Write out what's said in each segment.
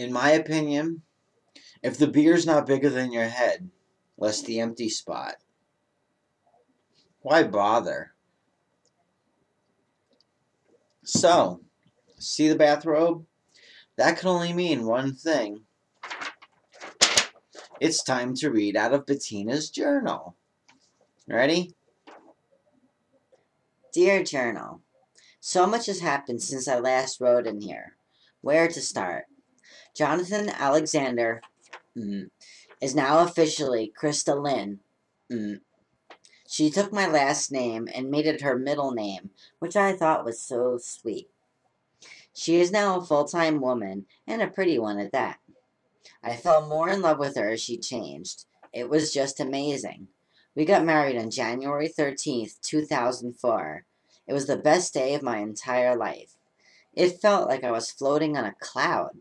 In my opinion, if the beer's not bigger than your head, less the empty spot, why bother? So, see the bathrobe? That can only mean one thing. It's time to read out of Bettina's journal. Ready? Dear Journal, so much has happened since I last wrote in here. Where to start? Jonathan Alexander is now officially Crista Lynn. She took my last name and made it her middle name, which I thought was so sweet. She is now a full-time woman, and a pretty one at that. I fell more in love with her as she changed. It was just amazing. We got married on January 13th, 2004. It was the best day of my entire life. It felt like I was floating on a cloud.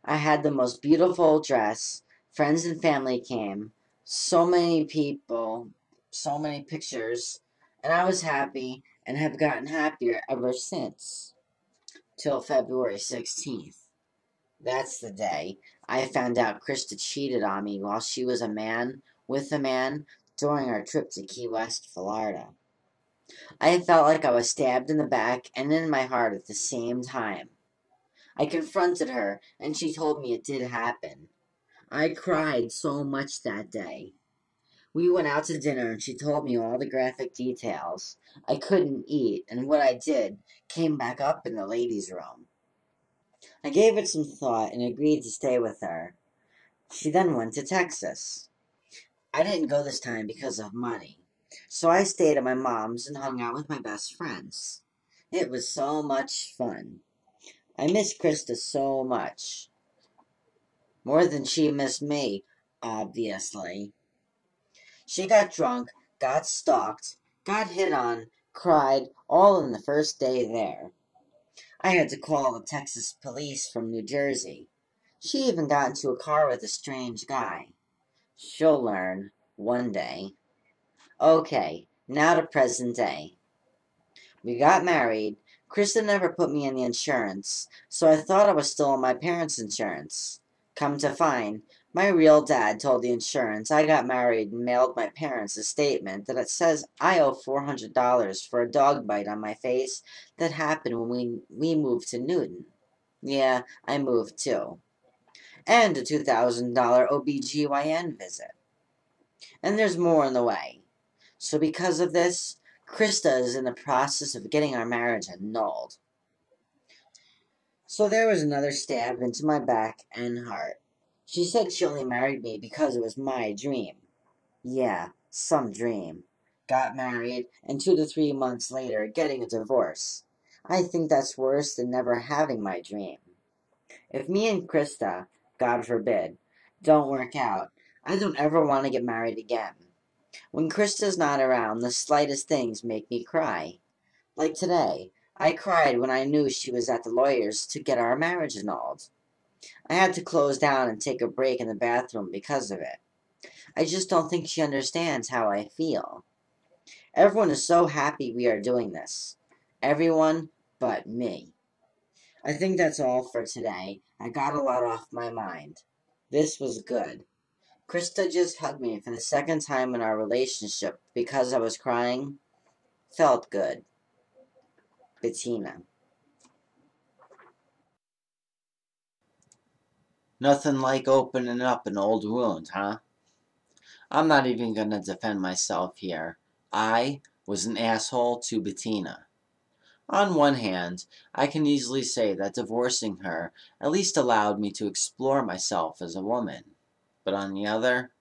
I had the most beautiful dress. Friends and family came. So many people, so many pictures, and I was happy and have gotten happier ever since. Till February 16th. That's the day I found out Crista cheated on me while she was with a man during our trip to Key West, Florida. I felt like I was stabbed in the back and in my heart at the same time. I confronted her, and she told me it did happen. I cried so much that day. We went out to dinner, and she told me all the graphic details. I couldn't eat, and what I did came back up in the ladies' room. I gave it some thought and agreed to stay with her. She then went to Texas. I didn't go this time because of money, so I stayed at my mom's and hung out with my best friends. It was so much fun. I miss Crista so much. More than she missed me, obviously. She got drunk, got stalked, got hit on, cried, all in the first day there. I had to call the Texas police from New Jersey. She even got into a car with a strange guy. She'll learn, one day. Okay, now to present day. We got married. Crista never put me in the insurance, so I thought I was still on my parents' insurance. Come to find, my real dad told the insurance I got married and mailed my parents a statement that it says I owe $400 for a dog bite on my face that happened when we moved to Newton. Yeah, I moved too. And a $2,000 OBGYN visit. And there's more on the way. So because of this, Crista is in the process of getting our marriage annulled. So there was another stab into my back and heart. She said she only married me because it was my dream. Yeah, some dream. Got married, and 2 to 3 months later, getting a divorce. I think that's worse than never having my dream. If me and Crista, God forbid, don't work out, I don't ever want to get married again. When Krista's not around, the slightest things make me cry. Like today, I cried when I knew she was at the lawyer's to get our marriage annulled. I had to close down and take a break in the bathroom because of it. I just don't think she understands how I feel. Everyone is so happy we are doing this. Everyone but me. I think that's all for today. I got a lot off my mind. This was good. Crista just hugged me for the second time in our relationship because I was crying. Felt good. Bettina. Nothing like opening up an old wound, huh? I'm not even gonna defend myself here. I was an asshole to Bettina. On one hand, I can easily say that divorcing her at least allowed me to explore myself as a woman. But on the other,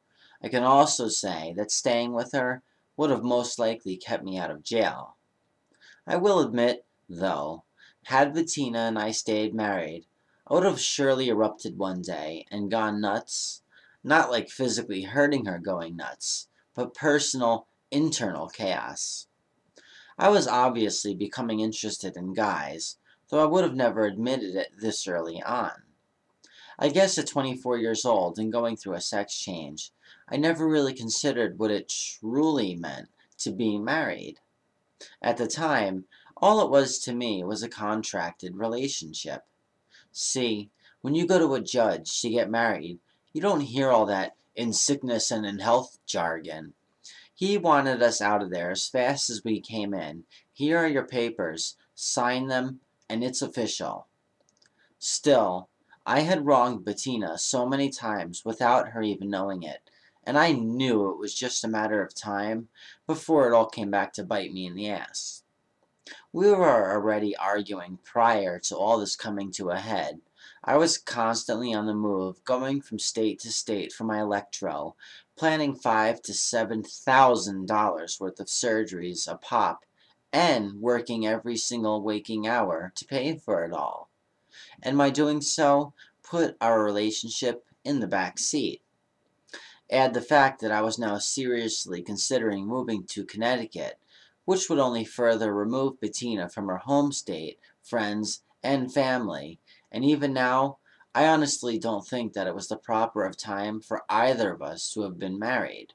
I can also say that staying with her would have most likely kept me out of jail. I will admit, though, had Bettina and I stayed married, I would have surely erupted one day and gone nuts. Not like physically hurting her going nuts, but personal, internal chaos. I was obviously becoming interested in guys, though I would have never admitted it this early on. I guess at 24 years old and going through a sex change, I never really considered what it truly meant to be married. At the time, all it was to me was a contracted relationship. See, When you go to a judge to get married, you don't hear all that in sickness and in health jargon. He wanted us out of there as fast as we came in. Here are your papers. Sign them, and it's official. Still, I had wronged Bettina so many times without her even knowing it, and I knew it was just a matter of time before it all came back to bite me in the ass. We were already arguing prior to all this coming to a head. I was constantly on the move, going from state to state for my electro, planning $5,000 to $7,000 worth of surgeries a pop, and working every single waking hour to pay for it all. And my doing so put our relationship in the back seat. Add the fact that I was now seriously considering moving to Connecticut, which would only further remove Bettina from her home state, friends, and family, and even now, I honestly don't think that it was the proper of time for either of us to have been married.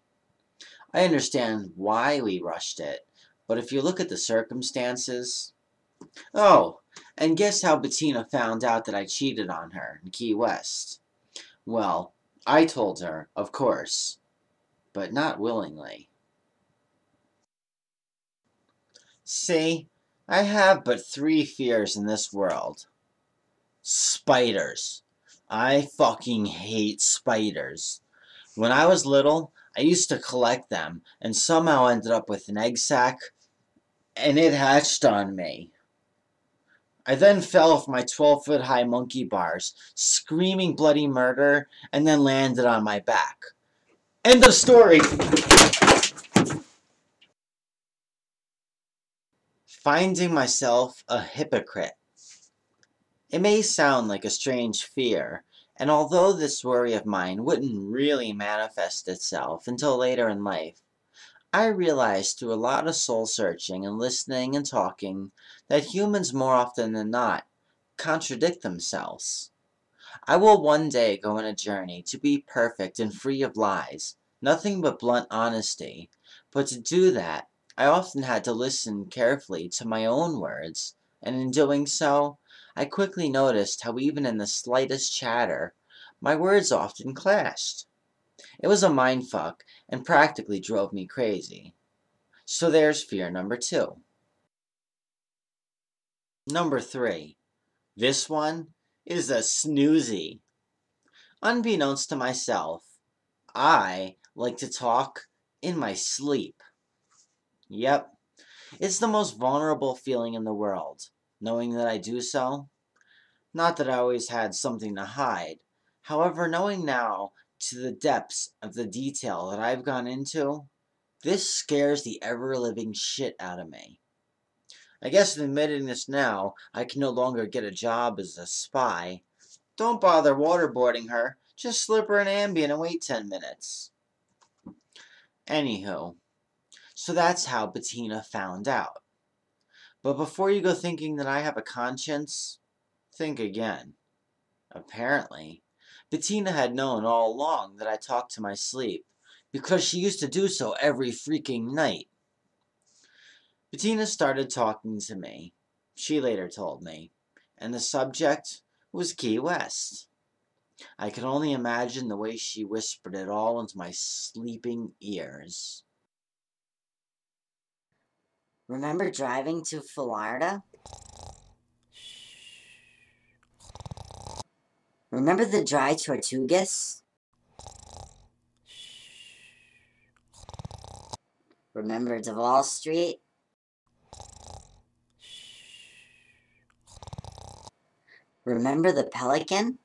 I understand why we rushed it, but if you look at the circumstances... Oh, and guess how Bettina found out that I cheated on her in Key West? Well, I told her, of course, but not willingly. See, I have but 3 fears in this world. Spiders. I fucking hate spiders. When I was little, I used to collect them, and somehow ended up with an egg sac, and it hatched on me. I then fell off my 12-foot high monkey bars, screaming bloody murder, and then landed on my back. End of story! Finding myself a hypocrite. It may sound like a strange fear, and although this worry of mine wouldn't really manifest itself until later in life, I realized through a lot of soul searching and listening and talking that humans more often than not contradict themselves. I will one day go on a journey to be perfect and free of lies, nothing but blunt honesty, but to do that, I often had to listen carefully to my own words, and in doing so, I quickly noticed how even in the slightest chatter, my words often clashed. It was a mindfuck and practically drove me crazy. So there's fear number 2. Number 3. This one is a snoozy. Unbeknownst to myself, I like to talk in my sleep. Yep, it's the most vulnerable feeling in the world, knowing that I do so. Not that I always had something to hide. However, knowing now to the depths of the detail that I've gone into, this scares the ever-living shit out of me. I guess in admitting this now, I can no longer get a job as a spy. Don't bother waterboarding her. Just slip her an Ambien and wait 10 minutes. Anywho, so that's how Bettina found out. But before you go thinking that I have a conscience, think again. Apparently, Bettina had known all along that I talked to my sleep, because she used to do so every freaking night. Bettina started talking to me, she later told me, and the subject was Key West. I could only imagine the way she whispered it all into my sleeping ears. Remember driving to Florida? Remember the dry Tortugas? Remember Duval Street? Remember the Pelican?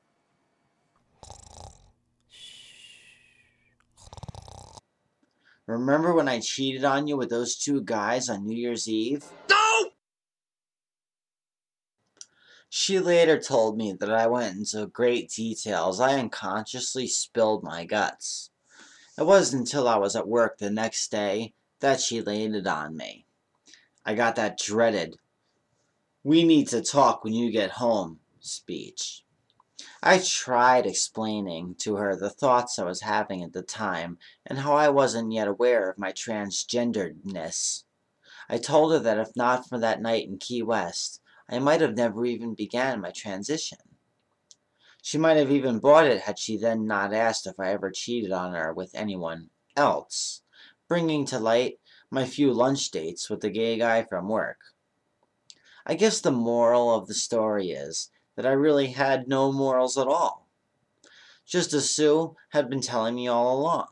Remember when I cheated on you with those 2 guys on New Year's Eve? No! She later told me that I went into great details. I unconsciously spilled my guts. It wasn't until I was at work the next day that she laid it on me. I got that dreaded, "we need to talk when you get home" speech. I tried explaining to her the thoughts I was having at the time and how I wasn't yet aware of my transgenderedness. I told her that if not for that night in Key West, I might have never even began my transition. She might have even bought it had she then not asked if I ever cheated on her with anyone else, bringing to light my few lunch dates with the gay guy from work. I guess the moral of the story is that I really had no morals at all, just as Sue had been telling me all along.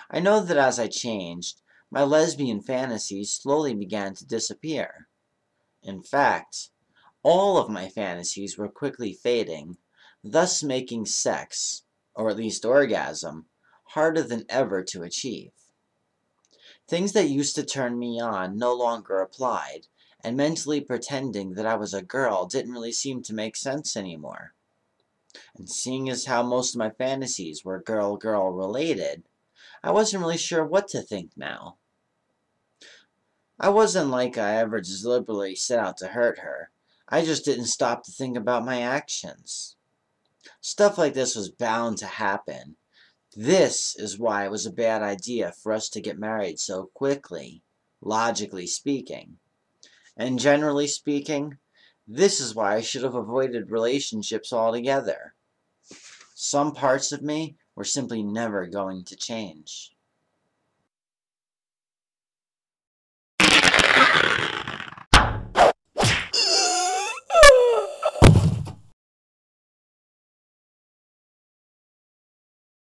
I know that as I changed, my lesbian fantasies slowly began to disappear. In fact, all of my fantasies were quickly fading, thus making sex, or at least orgasm, harder than ever to achieve. Things that used to turn me on no longer applied, and mentally pretending that I was a girl didn't really seem to make sense anymore. And seeing as how most of my fantasies were girl-girl related, I wasn't really sure what to think now. I wasn't like I ever deliberately set out to hurt her. I just didn't stop to think about my actions. Stuff like this was bound to happen. This is why it was a bad idea for us to get married so quickly, logically speaking. And generally speaking, this is why I should have avoided relationships altogether. Some parts of me were simply never going to change.